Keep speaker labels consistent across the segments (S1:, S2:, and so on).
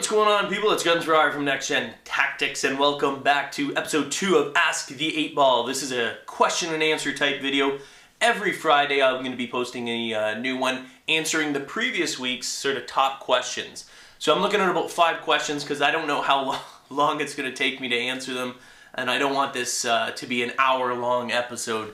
S1: What's going on, people? It's Guns for Hire from NextGenTactics, and welcome back to episode 2 of Ask the 8-Ball. This is a question and answer type video. Every Friday I'm going to be posting a new one, answering the previous week's sort of top questions. So I'm looking at about 5 questions because I don't know how long it's going to take me to answer them, and I don't want this to be an hour-long episode.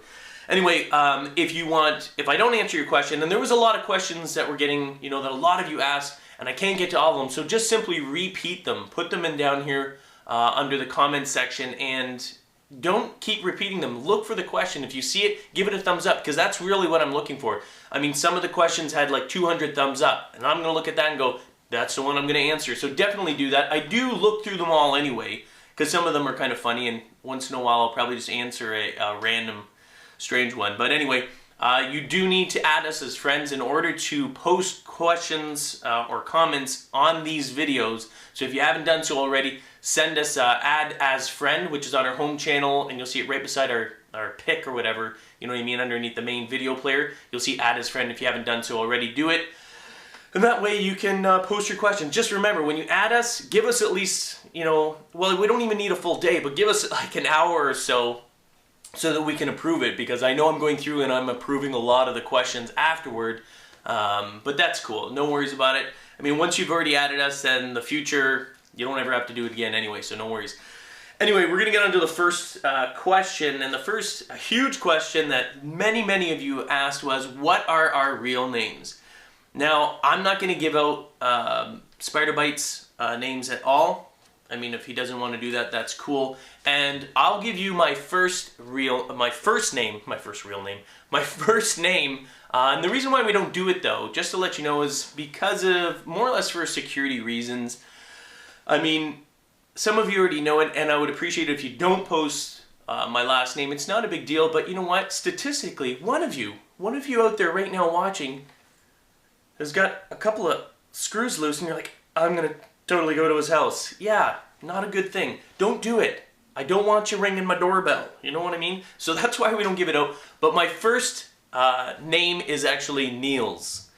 S1: Anyway, if I don't answer your question, and there was a lot of questions that we're getting, that a lot of you asked, and I can't get to all of them, so just simply repeat them. Put them in down here under the comment section, and don't keep repeating them. Look for the question. If you see it, give it a thumbs up, because that's really what I'm looking for. I mean, some of the questions had like 200 thumbs up, and I'm going to look at that and go, that's the one I'm going to answer. So definitely do that. I do look through them all anyway, because some of them are kind of funny, and once in a while I'll probably just answer a random strange one. But anyway, you do need to add us as friends in order to post questions or comments on these videos. So if you haven't done so already, send us add as friend, which is on our home channel, and you'll see it right beside our pic or whatever, you know what I mean, underneath the main video player. You'll see add as friend. If you haven't done so already, do it. And that way you can post your question. Just remember, when you add us, give us at least, well, we don't even need a full day, but give us like an hour or so that we can approve it, because I know I'm going through and I'm approving a lot of the questions afterward, but that's cool. No worries about it. I mean, once you've already added us, then in the future, you don't ever have to do it again anyway, so no worries. Anyway, we're going to get on to the first question, and the first huge question that many of you asked was, what are our real names? Now, I'm not going to give out Spider-Bite's names at all. I mean, if he doesn't want to do that, that's cool. And I'll give you my first name. And the reason why we don't do it, though, just to let you know, is because of more or less for security reasons. I mean, some of you already know it, and I would appreciate it if you don't post my last name. It's not a big deal, but you know what? Statistically, one of you out there right now watching has got a couple of screws loose, and you're like, I'm going to totally go to his house. Yeah, not a good thing. Don't do it. I don't want you ringing my doorbell. You know what I mean? So that's why we don't give it out. But my first name is actually Niels.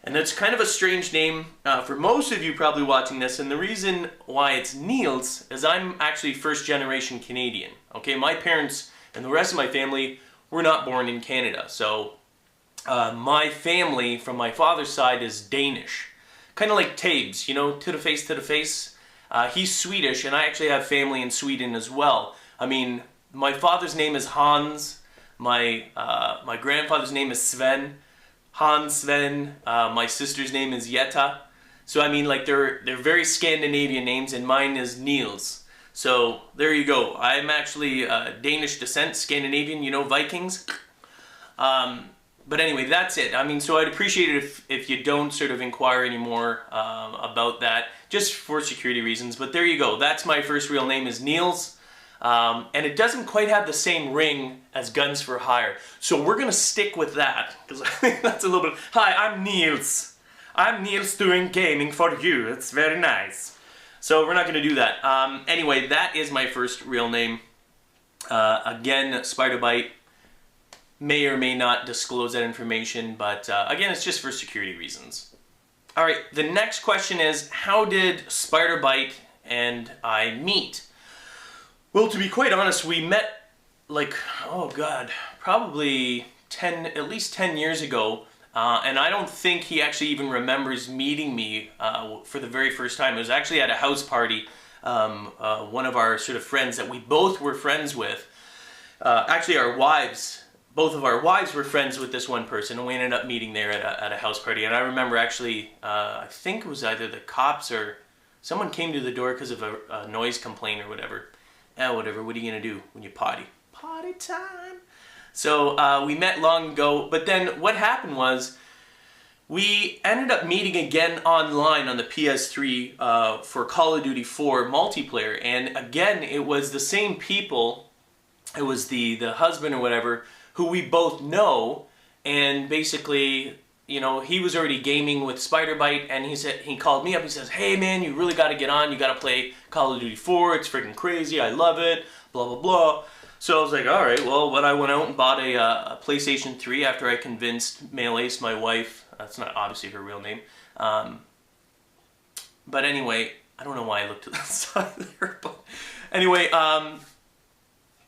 S1: And it's kind of a strange name for most of you probably watching this. And the reason why it's Niels is I'm actually first generation Canadian. Okay, my parents and the rest of my family were not born in Canada. So my family from my father's side is Danish. Kind of like Tabes, to the face. He's Swedish, and I actually have family in Sweden as well. I mean, my father's name is Hans. My grandfather's name is Sven. Hans Sven. My sister's name is Jetta. So I mean, like they're very Scandinavian names, and mine is Niels. So there you go. I'm actually Danish descent, Scandinavian. Vikings. But anyway, that's it. I mean, so I'd appreciate it if you don't sort of inquire anymore about that, just for security reasons. But there you go. That's my first real name, is Niels. And it doesn't quite have the same ring as Guns for Hire. So we're going to stick with that, because I think that's a little bit... Hi, I'm Niels. I'm Niels doing gaming for you. It's very nice. So we're not going to do that. Anyway, that is my first real name. Again, Spider-Bite. May or may not disclose that information, but again, it's just for security reasons. All right, the next question is, how did Spider-Bite and I meet? Well, to be quite honest, we met like, oh God, probably at least 10 years ago, and I don't think he actually even remembers meeting me for the very first time. It was actually at a house party, one of our sort of friends that we both were friends with, actually both of our wives were friends with this one person, and we ended up meeting there at a house party. And I remember actually, I think it was either the cops or someone came to the door because of a noise complaint or whatever. Whatever, what are you going to do when you potty? Potty time! So we met long ago, but then what happened was we ended up meeting again online on the PS3 for Call of Duty 4 multiplayer. And again, it was the same people. It was the husband or whatever, who we both know, and basically, he was already gaming with Spider-Bite, and he called me up, he says, hey man, you really got to get on, you got to play Call of Duty 4, it's freaking crazy, I love it, blah blah blah. So I was like, alright, well, when I went out and bought a PlayStation 3 after I convinced Male Ace, my wife, that's not obviously her real name, but anyway, I don't know why I looked to the side there, but anyway, I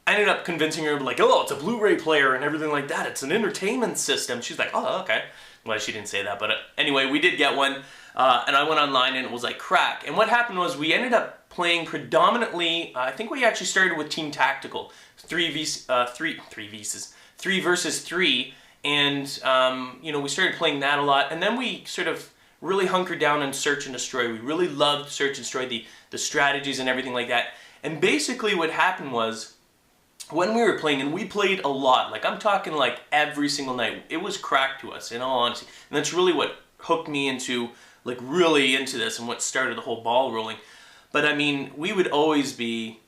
S1: ended up convincing her, like, oh, it's a Blu-ray player and everything like that. It's an entertainment system. She's like, oh, okay. Well, she didn't say that, but anyway, we did get one, and I went online and it was like crack. And what happened was we ended up playing predominantly, I think we actually started with Team Tactical, 3 versus 3, and you know, we started playing that a lot, and then we sort of really hunkered down on Search and Destroy. We really loved Search and Destroy, the strategies and everything like that. And basically what happened was, when we were playing, and we played a lot, like I'm talking like every single night, it was crack to us, in all honesty. And that's really what hooked me into, like really into this, and what started the whole ball rolling. But I mean, we would always be,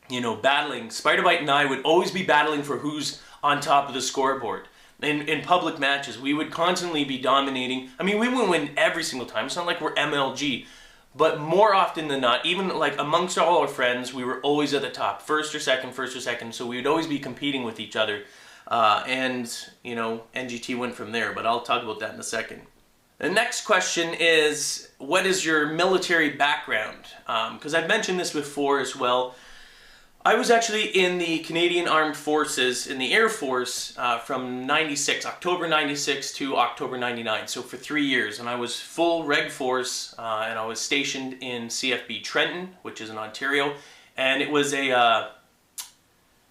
S1: you know, battling. Spider-Bite and I would always be battling for who's on top of the scoreboard. In public matches, we would constantly be dominating. I mean, we wouldn't win every single time. It's not like we're MLG. But more often than not, even like amongst all our friends, we were always at the top. First or second. So we would always be competing with each other. And, you know, NGT went from there. But I'll talk about that in a second. The next question is, what is your military background? Because I've mentioned this before as well. I was actually in the Canadian Armed Forces, in the Air Force, from 96, October 96 to October 99, so for 3 years. And I was full Reg Force, and I was stationed in CFB Trenton, which is in Ontario. And it was a,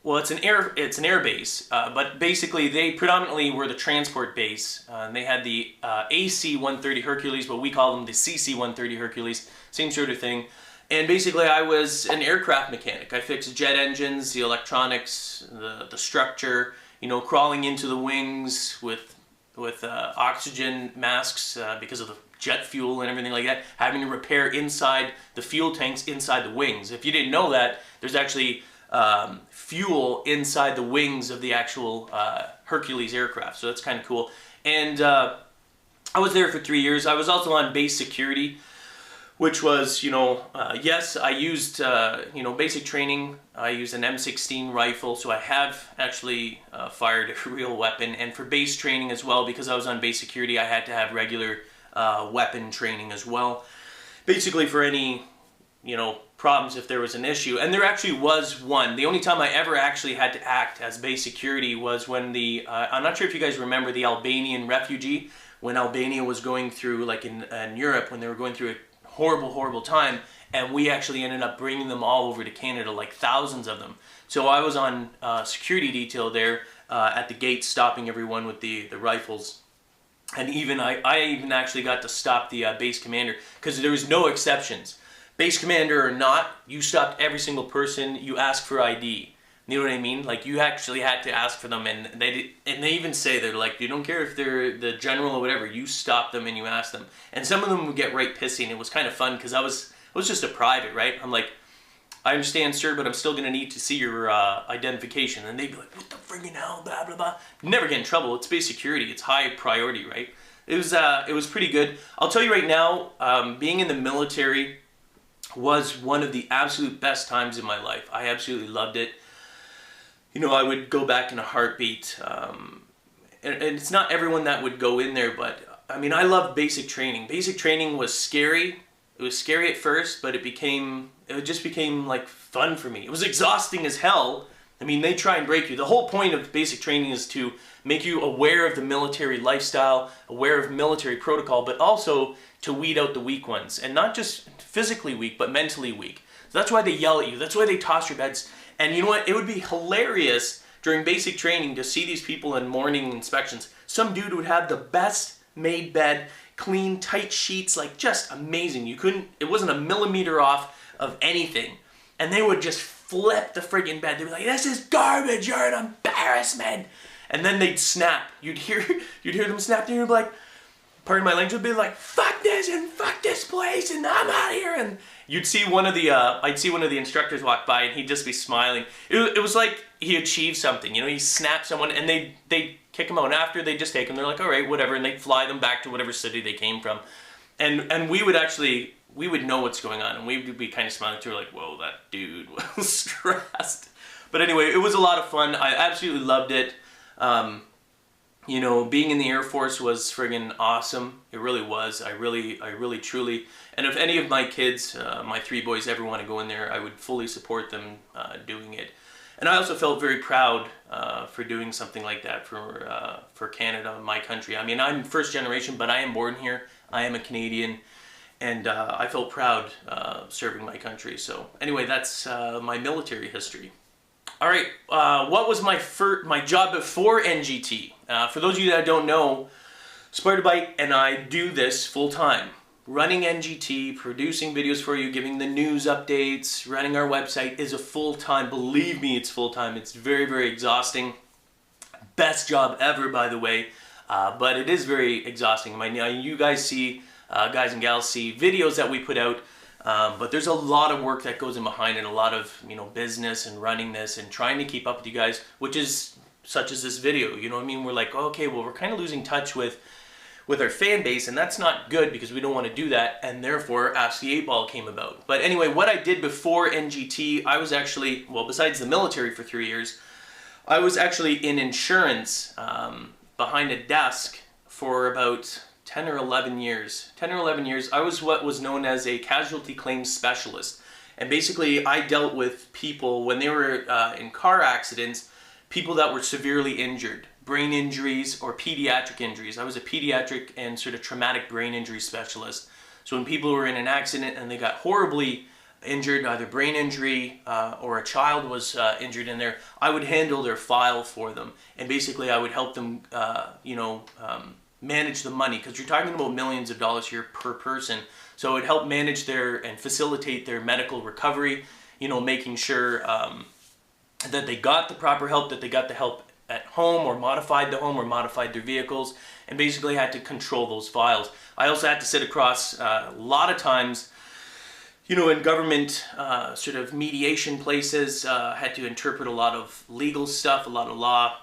S1: well, it's an air base, but basically they predominantly were the transport base. And they had the AC-130 Hercules, but we call them the CC-130 Hercules, same sort of thing. And basically I was an aircraft mechanic. I fixed jet engines, the electronics, the structure, you know, crawling into the wings with oxygen masks because of the jet fuel and everything like that, having to repair inside the fuel tanks inside the wings. If you didn't know that, there's actually fuel inside the wings of the actual Hercules aircraft, so that's kind of cool. And I was there for 3 years. I was also on base security, which was, you know, yes, I used, you know, basic training. I used an M16 rifle, so I have actually fired a real weapon. And for base training as well, because I was on base security, I had to have regular weapon training as well. Basically for any, you know, problems if there was an issue. And there actually was one. The only time I ever actually had to act as base security was when the, I'm not sure if you guys remember the Albanian refugee, when Albania was going through, like in Europe, when they were going through a horrible time, and we actually ended up bringing them all over to Canada, like thousands of them. So I was on security detail there at the gate, stopping everyone with the rifles. And even I even actually got to stop the base commander, because there was no exceptions. Base commander or not, you stopped every single person. You asked for ID. You know what I mean? Like, you actually had to ask for them, and they even say, they're like, you don't care if they're the general or whatever, you stop them and you ask them. And some of them would get right pissy, and it was kind of fun, because I was just a private, right? I'm like, I understand, sir, but I'm still going to need to see your identification. And they'd be like, what the friggin' hell, blah, blah, blah. Never get in trouble. It's base security. It's high priority, right? It was pretty good. I'll tell you right now, being in the military was one of the absolute best times in my life. I absolutely loved it. You know, I would go back in a heartbeat. And it's not everyone that would go in there, but I mean, I loved basic training. Basic training was scary. It was scary at first, but it just became like fun for me. It was exhausting as hell. I mean, they try and break you. The whole point of basic training is to make you aware of the military lifestyle, aware of military protocol, but also to weed out the weak ones. And not just physically weak, but mentally weak. So that's why they yell at you. That's why they toss your beds. And you know what? It would be hilarious during basic training to see these people in morning inspections. Some dude would have the best made bed, clean, tight sheets, like just amazing. It wasn't a millimeter off of anything. And they would just flip the friggin' bed. They'd be like, this is garbage, you're an embarrassment. And then they'd snap. You'd hear them snap, and you'd be like, pardon my language, would be like, fuck this and fuck this place and I'm out of here. And you'd see I'd see one of the instructors walk by, and he'd just be smiling. It was like he achieved something, you know. He snapped someone, and they'd kick him out. And after, they'd just take him. They're like, all right, whatever, and they'd fly them back to whatever city they came from. And we would know what's going on, and we'd be kind of smiling too, like, whoa, that dude was stressed. But anyway, it was a lot of fun. I absolutely loved it. You know, being in the Air Force was friggin' awesome. It really was. I really truly, and if any of my kids, my 3 boys, ever want to go in there, I would fully support them doing it. And I also felt very proud for doing something like that for Canada, my country. I mean, I'm first generation, but I am born here. I am a Canadian, and I felt proud serving my country. So anyway, that's my military history. All right, what was my job before NGT? For those of you that don't know, Spider and I do this full time. Running NGT, producing videos for you, giving the news updates, running our website is a full-time. Believe me, it's full-time. It's very, very exhausting. Best job ever, by the way, but it is very exhausting. You guys see, guys and gals see videos that we put out, but there's a lot of work that goes in behind it, a lot of business and running this and trying to keep up with you guys, which is such as this video. You know what I mean? We're like, okay, well, we're kind of losing touch with our fan base, and that's not good because we don't want to do that, and therefore Ask the 8 Ball came about. But anyway, what I did before NGT, I was actually, well, besides the military for 3 years, I was actually in insurance behind a desk for about 10 or 11 years. 10 or 11 years, I was what was known as a casualty claims specialist. And basically, I dealt with people when they were in car accidents, people that were severely injured. Brain injuries or pediatric injuries. I was a pediatric and sort of traumatic brain injury specialist. So when people were in an accident and they got horribly injured, either brain injury or a child was injured in there, I would handle their file for them. And basically I would help them, manage the money, because you're talking about millions of dollars here per person. So it would help manage and facilitate their medical recovery, making sure that they got the proper help, that they got the help at home or modified the home or modified their vehicles, and basically had to control those files. I also had to sit across a lot of times, in government sort of mediation places, had to interpret a lot of legal stuff, a lot of law,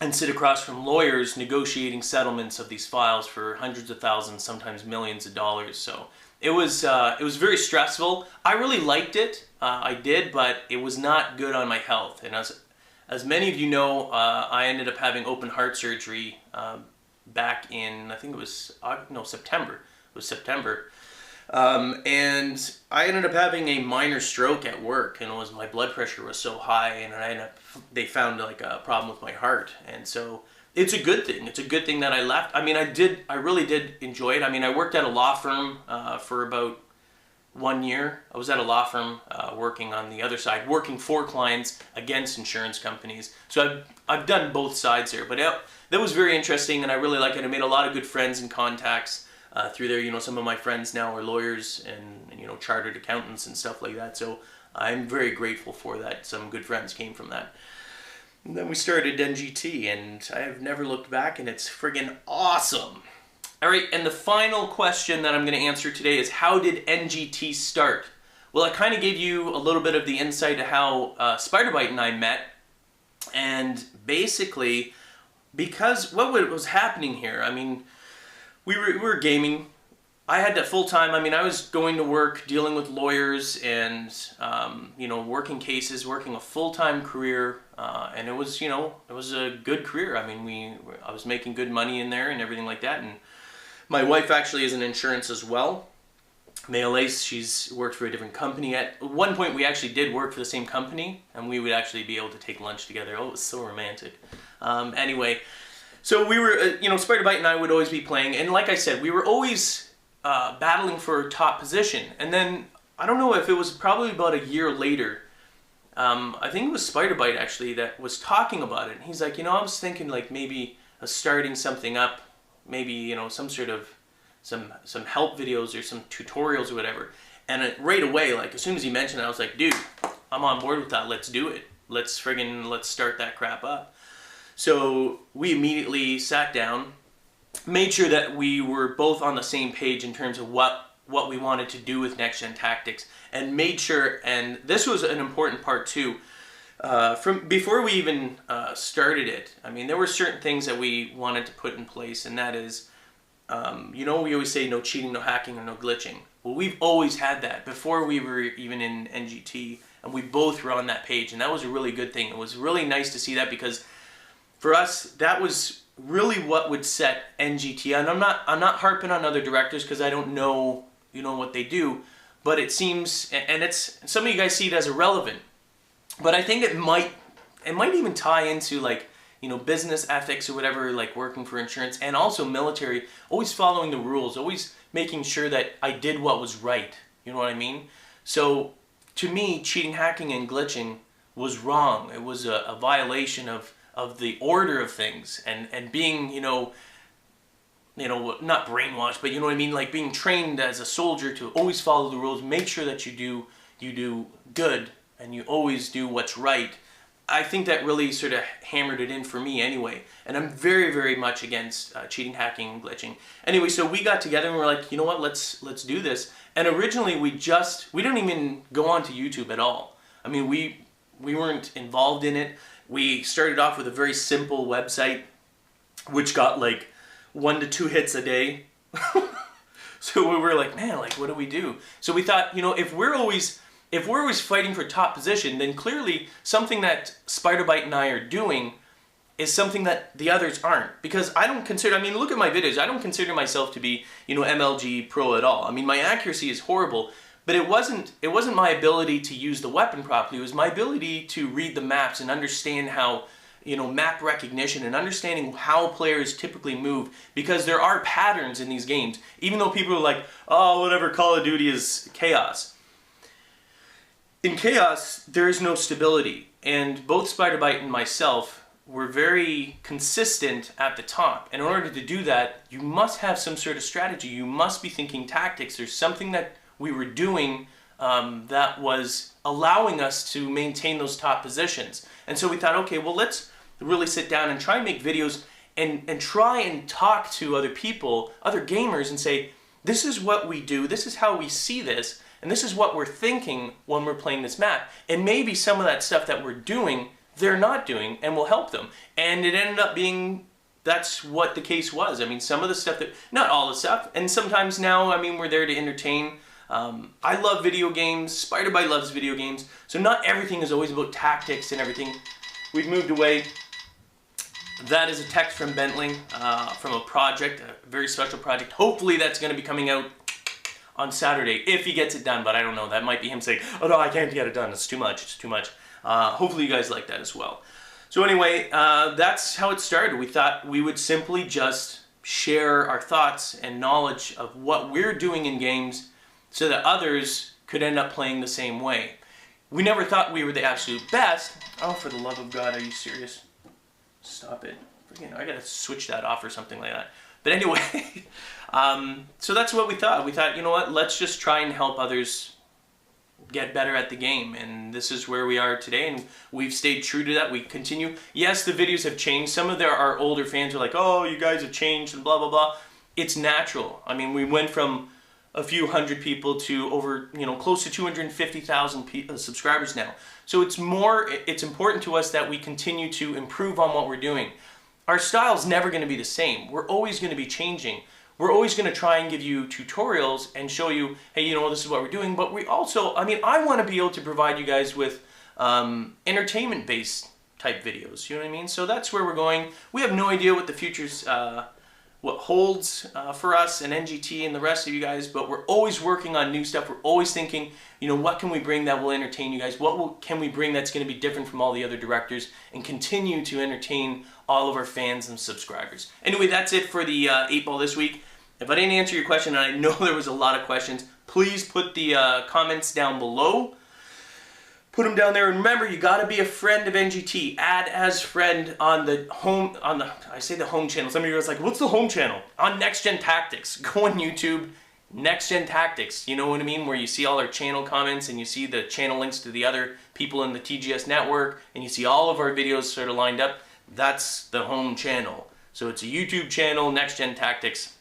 S1: and sit across from lawyers negotiating settlements of these files for hundreds of thousands, sometimes millions of dollars. So it was very stressful. I really liked it. I did, but it was not good on my health. And as many of you know, I ended up having open heart surgery back in, I think it was, September. It was September. And I ended up having a minor stroke at work, and my blood pressure was so high, and they found like a problem with my heart. And so it's a good thing. It's a good thing that I left. I mean, I really did enjoy it. I mean, I worked at a law firm for about 1 year. I was at a law firm working on the other side, working for clients against insurance companies. So I've done both sides there, but that was very interesting, and I really like it. I made a lot of good friends and contacts through there. Some of my friends now are lawyers and chartered accountants and stuff like that. So I'm very grateful for that. Some good friends came from that. And then we started NGT, and I have never looked back, and it's friggin' awesome. All right, and the final question that I'm going to answer today is, how did NGT start? Well, I kind of gave you a little bit of the insight of how Spider-Bite and I met, and basically, because what was happening here, I mean, we were gaming. I had that full time. I mean, I was going to work, dealing with lawyers, and working cases, working a full-time career, and it was a good career. I mean, I was making good money in there and everything like that, and my wife actually is in insurance as well. Male Ace, she's worked for a different company. At one point, we actually did work for the same company, and we would actually be able to take lunch together. Oh, it was so romantic. Anyway, so we were, Spider-Bite and I would always be playing, and like I said, we were always battling for top position. And then, I don't know if it was probably about a year later, I think it was Spider-Bite actually that was talking about it. And he's like, I was thinking like maybe starting something up, maybe, some sort of, some help videos or some tutorials or whatever. And right away, like as soon as he mentioned it, I was like, dude, I'm on board with that. Let's do it. Let's start that crap up. So we immediately sat down, made sure that we were both on the same page in terms of what we wanted to do with NextGenTactics, and made sure, and this was an important part too, from before we even started it. I mean, there were certain things that we wanted to put in place, and that is, we always say no cheating, no hacking, or no glitching. Well, we've always had that before we were even in NGT, and we both were on that page, and that was a really good thing. It was really nice to see that, because for us, that was really what would set NGT, and I'm not harping on other directors because I don't know, you know, what they do, but it seems, and it's, some of you guys see it as irrelevant, but I think it might even tie into, like, you know, business ethics or whatever, like working for insurance, and also military, always following the rules, always making sure that I did what was right. You know what I mean? So to me, cheating, hacking, and glitching was wrong. It was a violation of the order of things, and being, you know, not brainwashed, but you know what I mean, like being trained as a soldier to always follow the rules, make sure that you do good, and you always do what's right. I think that really sort of hammered it in for me anyway, and I'm very, very much against cheating, hacking, and glitching. Anyway, so we got together and we're like, you know what, let's do this. And originally we didn't even go onto YouTube at all. I mean, we weren't involved in it. We started off with a very simple website, which got like 1 to 2 hits a day. So we were like, man, like, what do we do? So we thought, you know, if we're always fighting for top position, then clearly something that Spiderbite and I are doing is something that the others aren't. Because I don't consider, I mean, look at my videos, I don't consider myself to be, you know, MLG pro at all. I mean, my accuracy is horrible, but it wasn't my ability to use the weapon properly, it was my ability to read the maps and understand how, you know, map recognition and understanding how players typically move, because there are patterns in these games. Even though people are like, oh, whatever, Call of Duty is chaos. In chaos, there is no stability, and both Spiderbite and myself were very consistent at the top. And in order to do that, you must have some sort of strategy. You must be thinking tactics. There's something that we were doing that was allowing us to maintain those top positions. And so we thought, okay, well, let's really sit down and try and make videos and try and talk to other people, other gamers, and say, this is what we do, this is how we see this, and this is what we're thinking when we're playing this map. And maybe some of that stuff that we're doing, they're not doing, and will help them. And it ended up being, that's what the case was. I mean, some of the stuff that, not all the stuff, and sometimes now, I mean, we're there to entertain. I love video games, Spiderbite loves video games, so not everything is always about tactics and everything. We've moved away. That is a text from Bentley, from a project, a very special project. Hopefully that's going to be coming out on Saturday, if he gets it done, but I don't know. That might be him saying, oh no, I can't get it done, it's too much, it's too much. Hopefully you guys like that as well. So anyway, that's how it started. We thought we would simply just share our thoughts and knowledge of what we're doing in games so that others could end up playing the same way. We never thought we were the absolute best. Oh, for the love of God, are you serious? Stop it. Freaking, I gotta switch that off or something like that. But anyway, so that's what we thought. We thought, you know what, let's just try and help others get better at the game. And this is where we are today, and we've stayed true to that. We continue. Yes, the videos have changed. Some of our older fans are like, oh, you guys have changed and blah, blah, blah. It's natural. I mean, we went from a few hundred people to over, you know, close to 250,000 subscribers now. So it's important to us that we continue to improve on what we're doing. Our style's never going to be the same. We're always going to be changing. We're always going to try and give you tutorials and show you, hey, you know, this is what we're doing. But we also, I mean, I want to be able to provide you guys with entertainment-based type videos. You know what I mean? So that's where we're going. We have no idea what the future's, what holds for us and NGT and the rest of you guys, but we're always working on new stuff. We're always thinking, you know, what can we bring that will entertain you guys? Can we bring that's going to be different from all the other directors and continue to entertain all of our fans and subscribers? Anyway, that's it for the 8-Ball this week. If I didn't answer your question, and I know there was a lot of questions, please put the comments down below. Put them down there, and remember, you got to be a friend of NGT. Add as friend on the home, I say the home channel. Some of you guys are like, what's the home channel? On NextGenTactics. Go on YouTube, NextGenTactics. You know what I mean? Where you see all our channel comments, and you see the channel links to the other people in the TGS network, and you see all of our videos sort of lined up. That's the home channel. So it's a YouTube channel, NextGenTactics.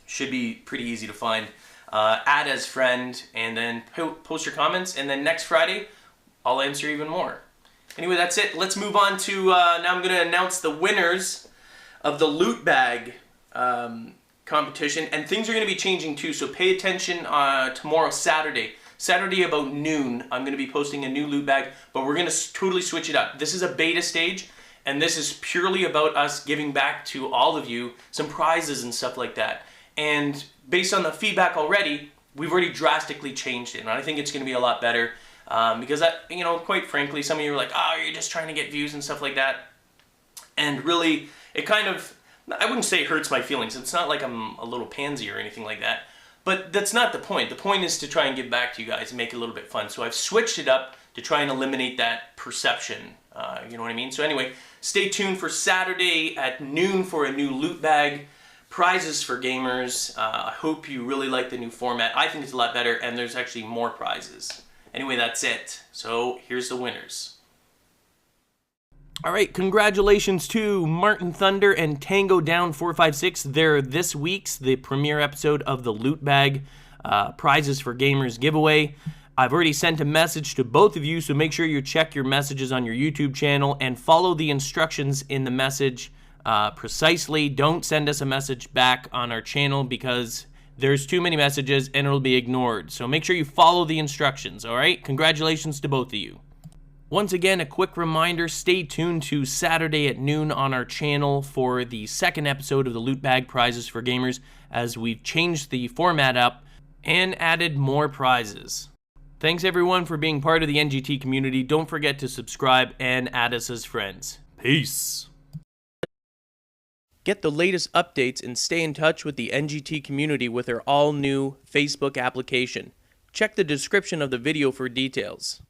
S1: Should be pretty easy to find. Add as friend, and then post your comments, and then next Friday I'll answer even more. Anyway, that's it. Let's move on to now I'm going to announce the winners of the loot bag competition, and things are going to be changing too, so pay attention tomorrow, Saturday about noon. I'm going to be posting a new loot bag, but we're going to totally switch it up. This is a beta stage, And this is purely about us giving back to all of you some prizes and stuff like that. And based on the feedback already, we've already drastically changed it. And I think it's going to be a lot better because, quite frankly, some of you are like, oh, you're just trying to get views and stuff like that. And really, it kind of, I wouldn't say it hurts my feelings. It's not like I'm a little pansy or anything like that. But that's not the point. The point is to try and give back to you guys and make it a little bit fun. So I've switched it up to try and eliminate that perception. You know what I mean? So anyway, stay tuned for Saturday at noon for a new loot bag. Prizes for gamers. I hope you really like the new format. I think it's a lot better, and there's actually more prizes. Anyway, that's it. So here's the winners. All right, congratulations to Martin Thunder and Tango Down 456. They're this week's the premiere episode of the Loot Bag Prizes for Gamers giveaway. I've already sent a message to both of you, so make sure you check your messages on your YouTube channel and follow the instructions in the message precisely. Don't send us a message back on our channel because there's too many messages and it'll be ignored. So make sure you follow the instructions, all right? Congratulations to both of you. Once again, a quick reminder, stay tuned to Saturday at noon on our channel for the second episode of the Loot Bag Prizes for Gamers, as we've changed the format up and added more prizes. Thanks everyone for being part of the NGT community. Don't forget to subscribe and add us as friends. Peace! Get the latest updates and stay in touch with the NGT community with our all-new Facebook application. Check the description of the video for details.